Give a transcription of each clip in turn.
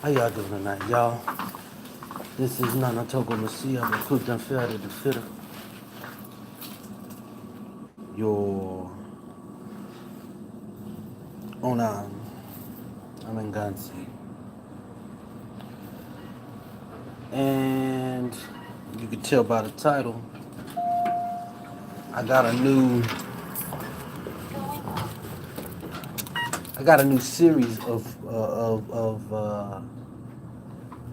How y'all doing tonight, y'all? This is Nana Togo Masia, recruit and fair to the fitter. Your Onan, I'm in Gansi. And you can tell by the title, I got a new series of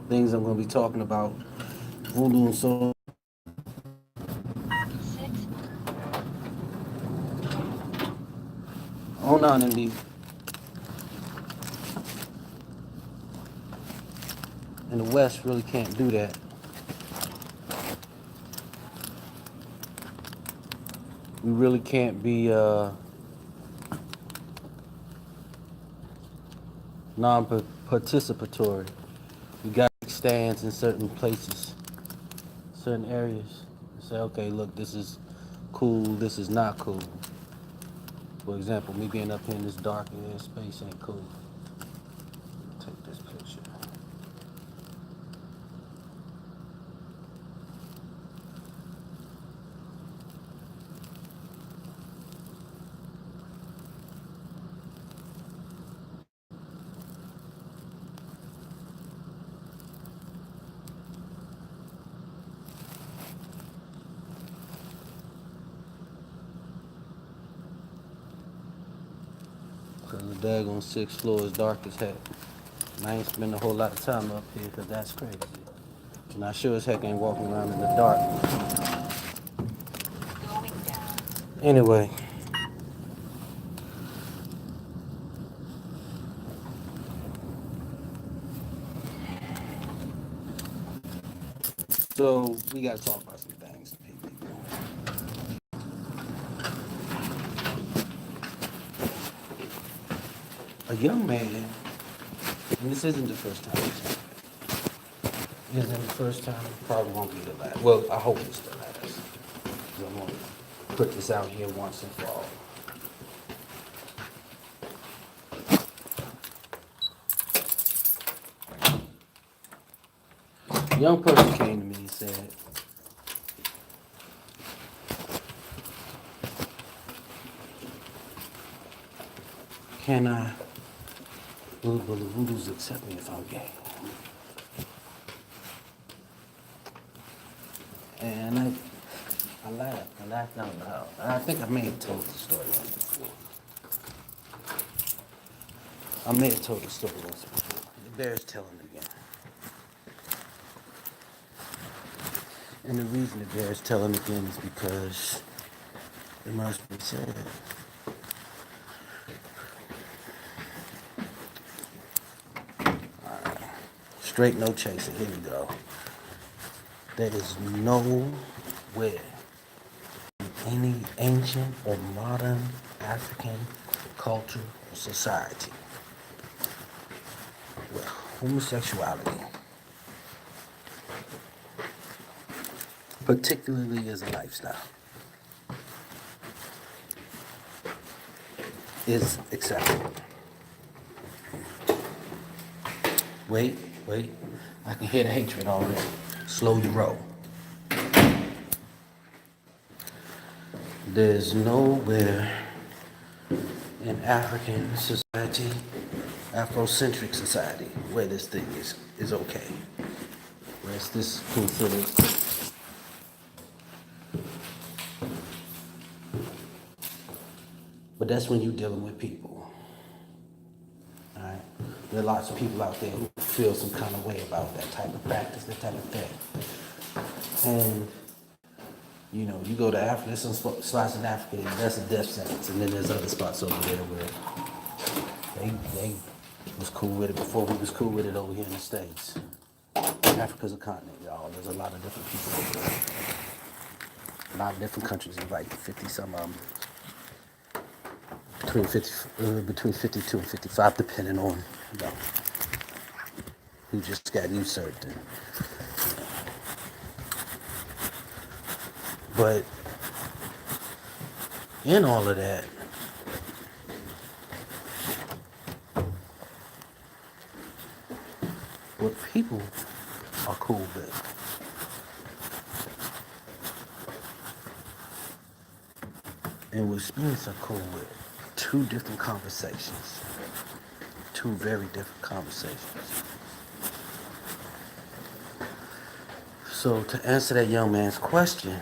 things I'm going to be talking about. Voodoo and so Onan in the West really can't do that. We really can't be non-participatory. We got to take stands in certain places, certain areas. Say, okay, look, this is cool, this is not cool. For example, me being up here in this dark ass space ain't cool. Take this picture. Cause the daggone sixth floor is dark as heck. And I ain't spending a whole lot of time up here because that's crazy. And I sure as heck ain't walking around in the dark. Anyway. So we gotta talk about some things. A young man, and this isn't the first time it's happened. It isn't the first time, it probably won't be the last. Well, I hope it's the last. Because I'm gonna put this out here once and for all. A young person came to me and said, can I, will the Voodoos accept me if I'm gay? And I laughed out loud. And I think I may have told the story once before. I may have told the story once before. It bears telling again. And the reason it bears telling again is because it must be said. Alright. Straight no chaser, here we go. There is nowhere in any ancient or modern African culture or society where homosexuality, particularly as a lifestyle, is acceptable. Wait, I can hear the hatred already. Slow your roll. There's nowhere in African society, Afrocentric society, where this thing is okay. Where it's this considered. But that's when you're dealing with people. Alright? There are lots of people out there who feel some kind of way about that type of practice, that type of thing. And you know, you go to Africa, there's some spots in Africa, that's a death sentence. And then there's other spots over there where they was cool with it before we was cool with it over here in the States. Africa's a continent, y'all. There's a lot of different people over there. A lot of different countries, like 50 some of them. Between 52 and 55, depending on, you know, who just got usurped. But in all of that, what people are cool with. And what spirits are cool with. Two different conversations. Two very different conversations. So to answer that young man's question,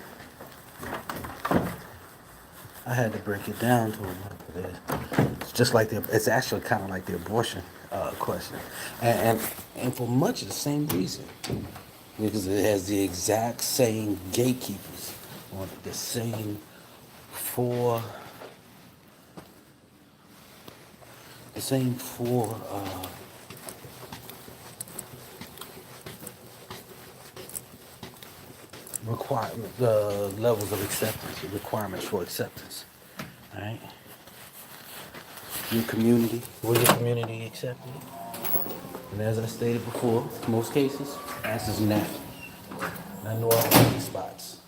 I had to break it down to him. It's just like it's actually kind of like the abortion question, and for much of the same reason, because it has the exact same gatekeepers on the same four, the same four. The levels of acceptance, the requirements for acceptance. All right. Your community, will your community accept you? And as I stated before, in most cases, answers no. Not no authentic spots,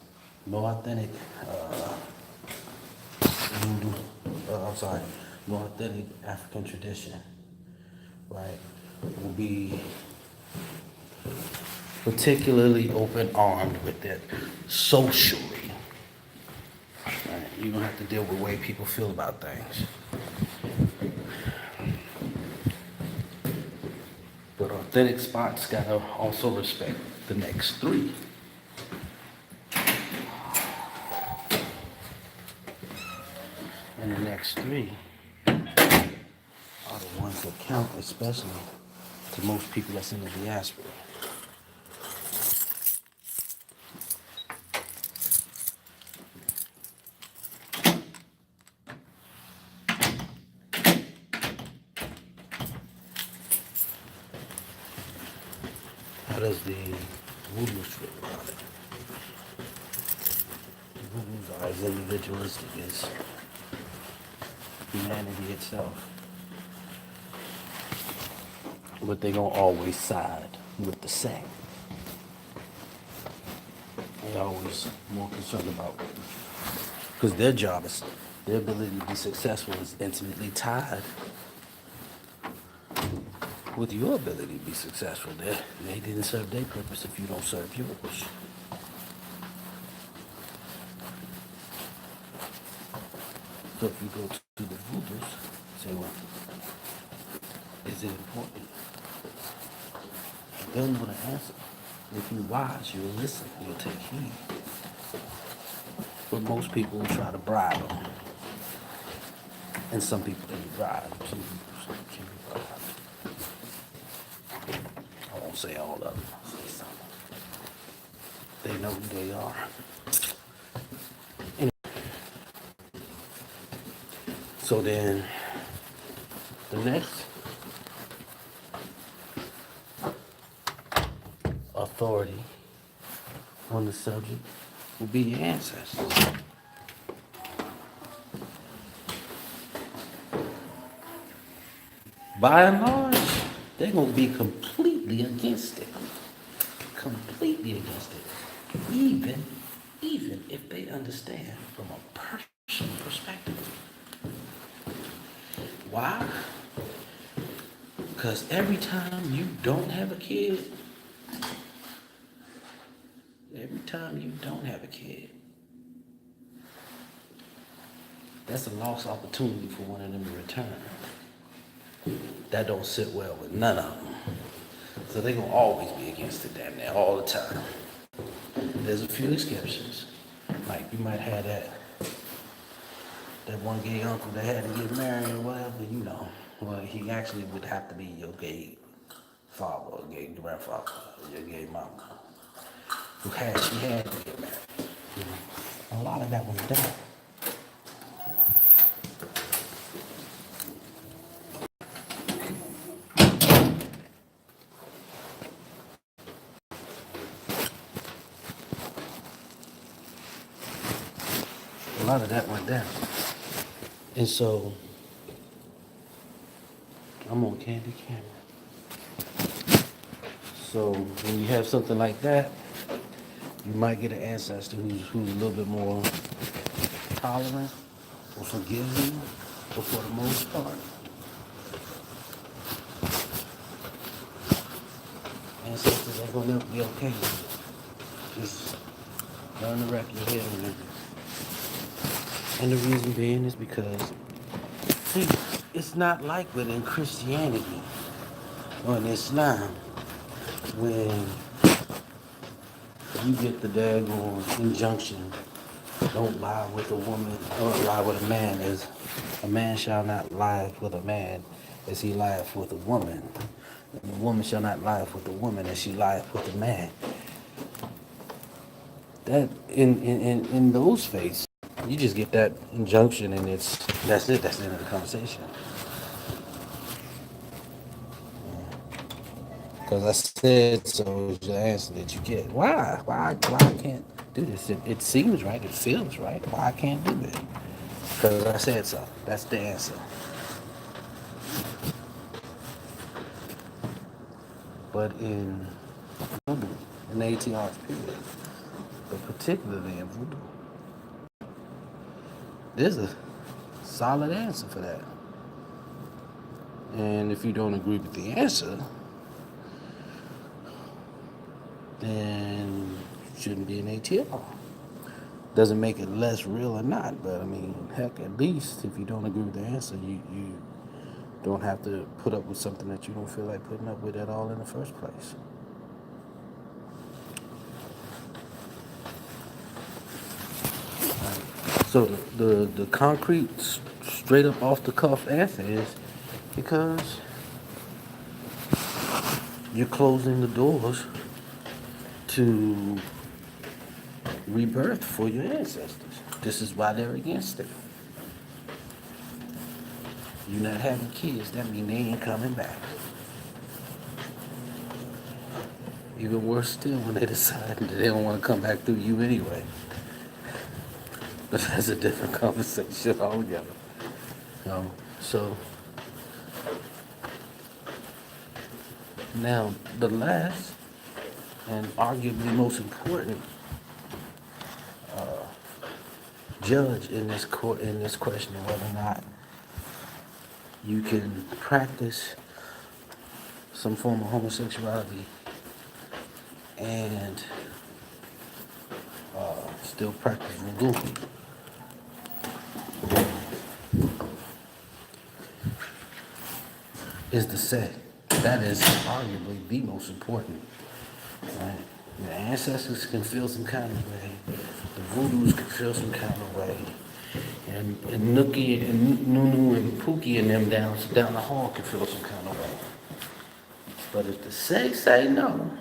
no authentic voodoo. I'm sorry, no authentic African tradition, right? Will be particularly open-armed with it socially. Right? You're gonna have to deal with the way people feel about things. But authentic spots gotta also respect the next three. And the next three are the ones that count, especially to most people that's in the diaspora. How does the voodoo feel about it? Voodoos are as individualistic as humanity itself. But they're gonna always side with the sect. They're always more concerned about, because their job is, their ability to be successful is intimately tied with your ability to be successful. They didn't serve their purpose if you don't serve yours. So if you go to the voodoos, say, well, is it important? They'll know the answer. If you're wise, you'll listen, you'll take heed. But most people will try to bribe them. And some people can be bribed. Some people can be bribed. I won't say all of them. I'll say some. They know who they are. Anyway. So then, the next authority on the subject will be your ancestors. By and large, they're going to be completely against it. Completely against it. Even if they understand from a personal perspective. Why? Because every time you don't have a kid, that's a lost opportunity for one of them to return. That don't sit well with none of them. So they're going to always be against it damn near all the time. There's a few exceptions. Like you might have that one gay uncle that had to get married or whatever, you know. Well, he actually would have to be your gay father or gay grandfather or your gay mama. She had to get married. You know? A lot of that was done. A lot of that went down. And so, I'm on candy camera. So, when you have something like that, you might get an ancestor who's a little bit more tolerant or forgiving, but for the most part, Ancestors ain't gonna never be okay with it. Just learn to wrap your head around it. And the reason being is because, see, it's not like within Christianity or in Islam when you get the daggone injunction, don't lie with a woman or lie with a man, as a man shall not lie with a man as he lieth with a woman. And a woman shall not lie with a woman as she lieth with a man. That in those faiths, you just get that injunction and that's it, that's the end of the conversation. Because I said so is the answer that you get. Why I can't do this? It seems right, it feels right. Why I can't do it? Because I said so. That's the answer. But in Vodou, in the 1800s period, but particularly in Vodou, there's a solid answer for that. And if you don't agree with the answer, then it shouldn't be an ATL. Doesn't make it less real or not, but I mean, heck, at least if you don't agree with the answer, you don't have to put up with something that you don't feel like putting up with at all in the first place. So the concrete, straight up off the cuff answer is because you're closing the doors to rebirth for your ancestors. This is why they're against it. You're not having kids, that means they ain't coming back. Even worse still when they decide that they don't want to come back through you anyway. But that's a different conversation altogether. So now the last and arguably most important judge in this court in this question of whether or not you can practice some form of homosexuality and still practice voodoo is the say. That is arguably the most important. Right? The ancestors can feel some kind of way. The voodoos can feel some kind of way. And Nookie and Nunu and Pookie and them down the hall can feel some kind of way. But if the say no,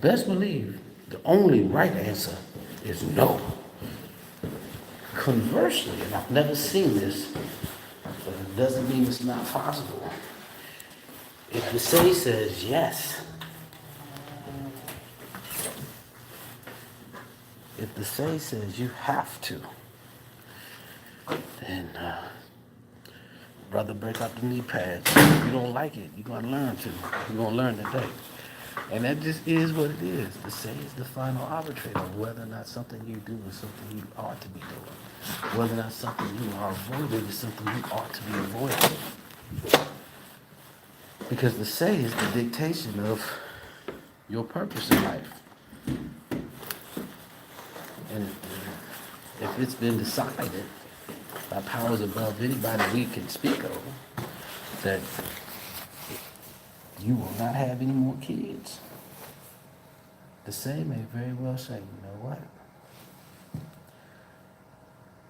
best believe the only right answer is no. Conversely, and I've never seen this, but it doesn't mean it's not possible. If the say says yes, if the say says you have to, then brother, break out the knee pads. If you don't like it, you're gonna learn to. You're gonna learn today. And that just is what it is. The say is the final arbitrator of whether or not something you do is something you ought to be doing. Whether or not something you are avoiding is something you ought to be avoiding. Because the say is the dictation of your purpose in life. And if it's been decided by powers above anybody we can speak of, that you will not have any more kids, the say may very well say, you know what?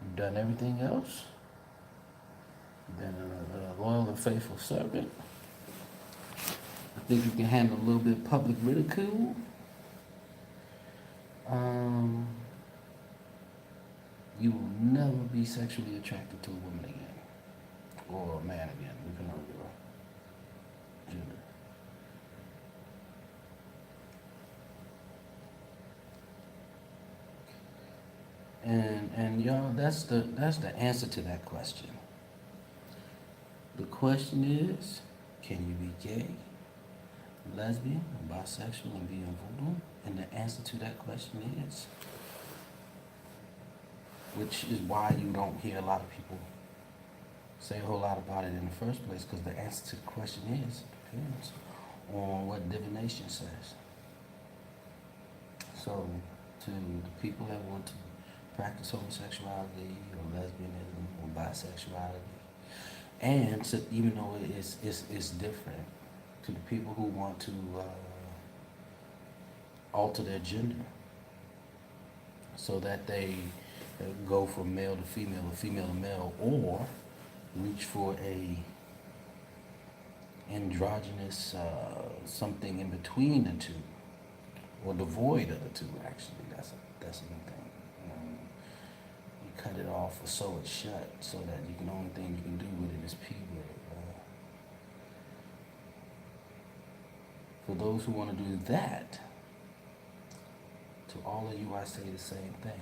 You've done everything else. You've been a loyal and faithful servant. I think you can handle a little bit of public ridicule. You will never be sexually attracted to a woman again. Or a man again. We can argue gender. And y'all, that's the answer to that question. The question is, can you be gay, lesbian, or bisexual and be in voodoo? And the answer to that question is, which is why you don't hear a lot of people say a whole lot about it in the first place, because the answer to the question is, it depends on what divination says. So, to the people that want to practice homosexuality or lesbianism or bisexuality, and to, even though it's different, to the people who want to alter their gender so that they go from male to female or female to male, or reach for a androgynous something in between the two, or devoid of the two. Actually, that's a good thing. You cut it off or sew it shut, so that you can only thing you can do with it is pee with it. For those who want to do that, to all of you, I say the same thing.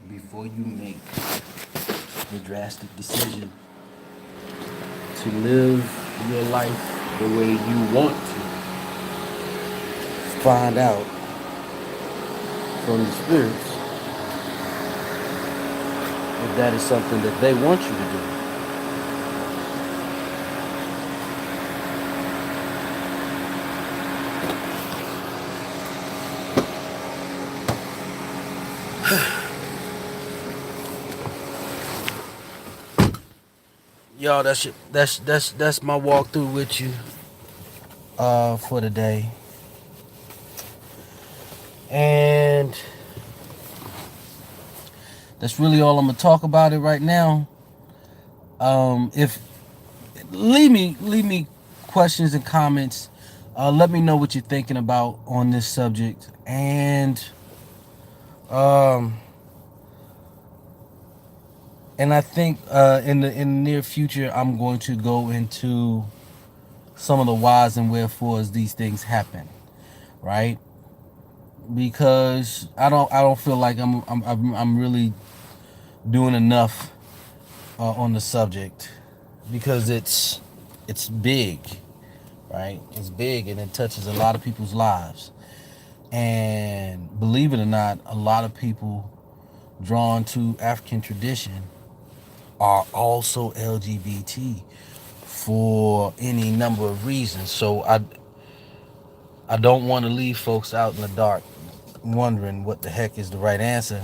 Before you make the drastic decision to live your life the way you want to, find out from the spirits if that is something that they want you to do. Y'all, that's my walkthrough with you for today. And that's really all I'm gonna talk about it right now. If leave me questions and comments. Let me know what you're thinking about on this subject. And I think in the near future I'm going to go into some of the whys and wherefores these things happen, right? Because I don't feel like I'm really doing enough on the subject, because it's big, right? It's big, and it touches a lot of people's lives. And believe it or not, a lot of people drawn to African tradition are also LGBT for any number of reasons. So I don't want to leave folks out in the dark wondering what the heck is the right answer,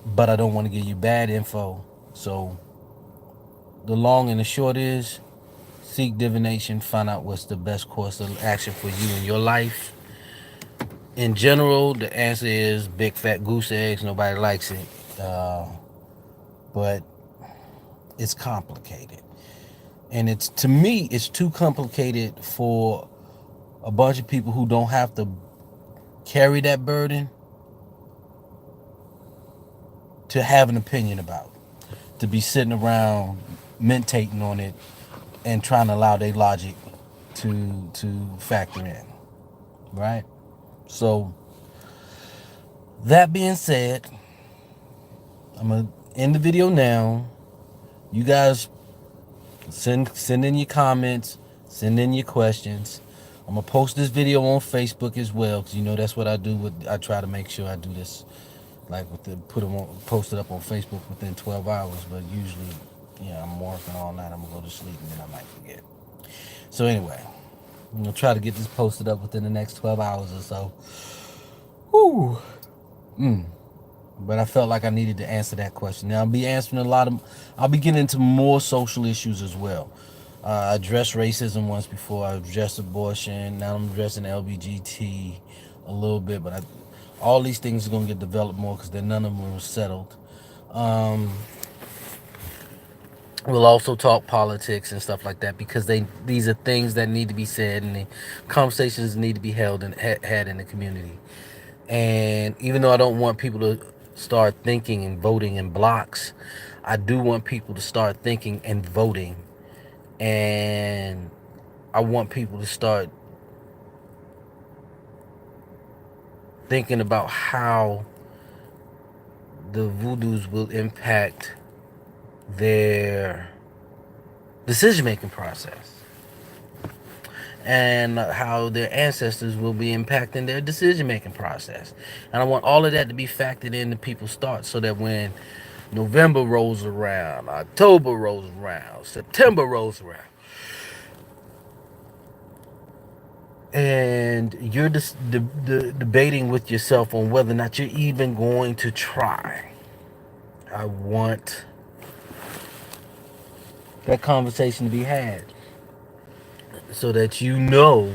but I don't want to give you bad info. So the long and the short is, seek divination, find out what's the best course of action for you in your life. In general, the answer is big fat goose eggs. Nobody likes it, but it's complicated, and to me it's too complicated for a bunch of people who don't have to carry that burden to have an opinion about, to be sitting around mentating on it and trying to allow their logic to factor in, right? So that being said, I'm gonna end the video now. You guys send in your comments, send in your questions. I'm gonna post this video on Facebook as well, because you know that's what I do. I try to make sure I do this, like post it up on Facebook within 12 hours. But usually, I'm working all night. I'm gonna go to sleep and then I might forget. So anyway, I'm gonna try to get this posted up within the next 12 hours or so. Whew. But I felt like I needed to answer that question. Now I'll be answering I'll be getting into more social issues as well. I addressed racism once before. I addressed abortion. Now I'm addressing LBGT a little bit, but all these things are going to get developed more, because none of them are settled. We'll also talk politics and stuff like that, because these are things that need to be said, and the conversations need to be held and had in the community. And even though I don't want people to start thinking and voting in blocks, I do want people to start thinking and voting. And I want people to start thinking about how the Vodous will impact their decision-making process, and how their ancestors will be impacting their decision-making process. And I want all of that to be factored into people's thoughts, so that when November rolls around, October rolls around, September rolls around, and you're just debating with yourself on whether or not you're even going to try. I want that conversation to be had so that you know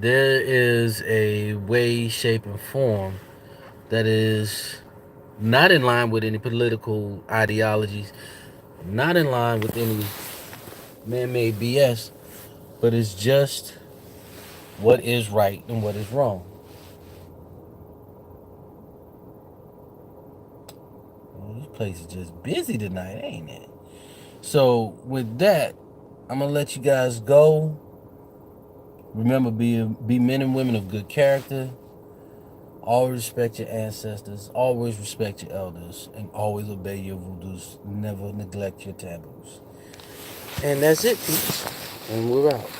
there is a way, shape, and form that is not in line with any political ideologies, not in line with any man-made BS, but it's just what is right and what is wrong. Well, this place is just busy tonight, ain't it? So with that, I'm gonna let you guys go. Remember, be men and women of good character. Always respect your ancestors. Always respect your elders, and always obey your voodoos. Never neglect your taboos. And that's it, peeps. And we're out.